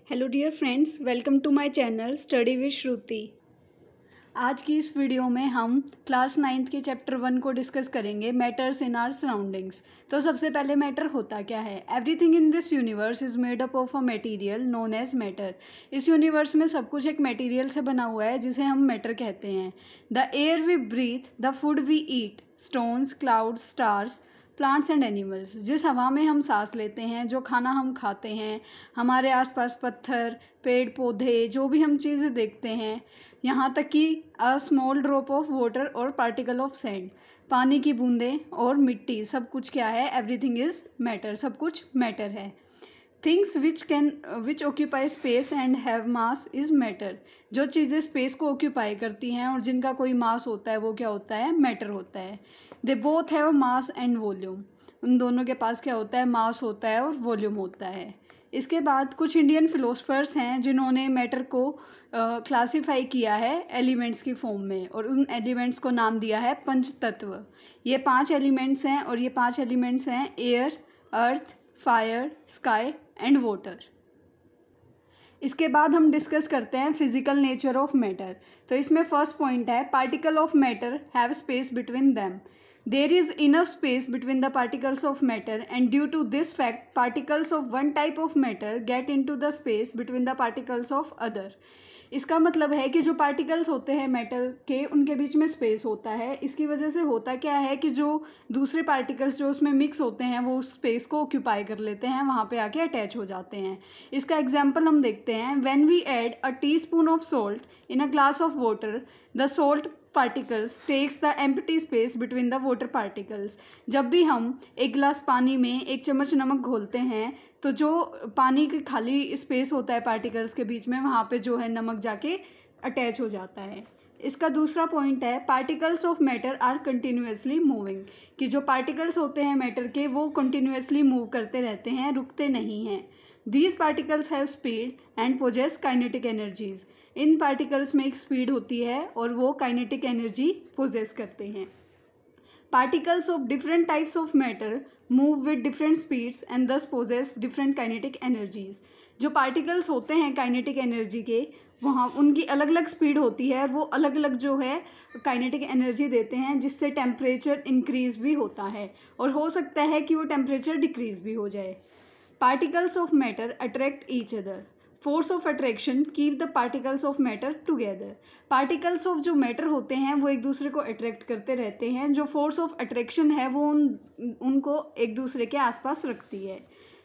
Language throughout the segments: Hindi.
Hello dear friends, welcome to my channel study with Shruti. आज की इस वीडियो में हम क्लास 9th के चैप्टर 1 को डिस्कस करेंगे, मैटर्स इन आवर सराउंडिंग्स। तो सबसे पहले मैटर होता क्या है। Everything in this universe is made up of a material known as matter. इस यूनिवर्स में सब कुछ एक मटेरियल से बना हुआ है जिसे हम मैटर कहते हैं। The air we breathe, the food we eat, stones, clouds, stars, plants and animals. जिस हवा में हम सांस लेते हैं, जो खाना हम खाते हैं, हमारे आसपास पत्थर, पेड़ पौधे, जो भी हम चीज़ें देखते हैं, यहाँ तक कि a small drop of water और पार्टिकल ऑफ सैंड, पानी की बूंदें और मिट्टी, सब कुछ क्या है, एवरीथिंग इज़ मैटर, सब कुछ मैटर है। Things which occupy space and have mass is matter. जो चीज़ें स्पेस को ऑक्यूपाई करती हैं और जिनका कोई मास होता है वो क्या होता है, मैटर होता है। They both have mass and volume. उन दोनों के पास क्या होता है, मास होता है और वॉल्यूम होता है। इसके बाद कुछ इंडियन फिलोसफर्स हैं जिन्होंने मैटर को क्लासीफाई किया है एलिमेंट्स की फॉर्म में, और उन एलिमेंट्स को नाम दिया है पंच तत्व। ये 5 एलिमेंट्स हैं और ये 5 एलिमेंट्स हैं air, earth, fire, sky and water. इसके बाद हम डिस्कस करते हैं फिजिकल नेचर ऑफ मैटर। तो इसमें फर्स्ट पॉइंट है, particle of matter have space between them. There is enough space between the particles of matter, and due to this fact, particles of one type of matter get into the space between the particles of other. इसका मतलब है कि जो पार्टिकल्स होते हैं मेटल के, उनके बीच में स्पेस होता है। इसकी वजह से होता क्या है कि जो दूसरे पार्टिकल्स जो उसमें मिक्स होते हैं वो उस स्पेस को ऑक्यूपाई कर लेते हैं, वहाँ पे आके अटैच हो जाते हैं। इसका एग्जांपल हम देखते हैं। When we add a teaspoon of salt in a glass of water, the salt particles takes the empty space between the water particles. जब भी हम एक गिलास पानी में 1 चम्मच नमक घोलते हैं तो जो पानी की खाली स्पेस होता है पार्टिकल्स के बीच में, वहाँ पे जो है नमक जाके अटैच हो जाता है। इसका दूसरा पॉइंट है, particles of matter are continuously moving. कि जो पार्टिकल्स होते हैं मैटर के वो कंटिन्यूसली मूव करते रहते हैं, रुकते नहीं हैं। These particles have speed and possess kinetic energies. इन पार्टिकल्स में एक स्पीड होती है और वो काइनेटिक एनर्जी पोजेस करते हैं। Particles of different types of matter move with different speeds and दस पोजेस डिफरेंट काइनेटिक एनर्जीज। जो पार्टिकल्स होते हैं काइनेटिक एनर्जी के, वहाँ उनकी अलग अलग स्पीड होती है, वो अलग अलग जो है काइनेटिक एनर्जी देते हैं, जिससे टेम्परेचर इंक्रीज भी होता है और हो सकता है कि वो टेम्परेचर डिक्रीज भी हो जाए। Particles of matter attract each other. Force of attraction keep the particles of matter together. Particles of जो मैटर होते हैं वो एक दूसरे को अट्रैक्ट करते रहते हैं। जो फोर्स ऑफ अट्रैक्शन है वो उनको एक दूसरे के आसपास रखती है।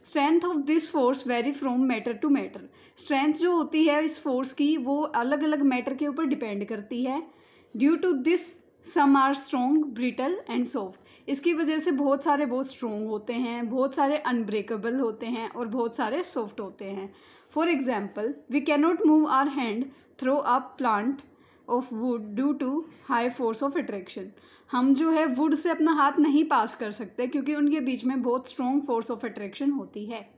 Strength of this force vary from matter to matter. Strength जो होती है इस फोर्स की वो अलग अलग मैटर के ऊपर डिपेंड करती है। Due to this some are strong, brittle and soft. इसकी वजह से बहुत सारे बहुत स्ट्रॉन्ग होते हैं, बहुत सारे अनब्रेकेबल होते हैं और बहुत सारे सॉफ्ट होते हैं। For example, we cannot move our hand through a plant of wood due to high force of attraction. हम जो है वुड से अपना हाथ नहीं पास कर सकते क्योंकि उनके बीच में बहुत स्ट्रॉन्ग फोर्स ऑफ अट्रैक्शन होती है।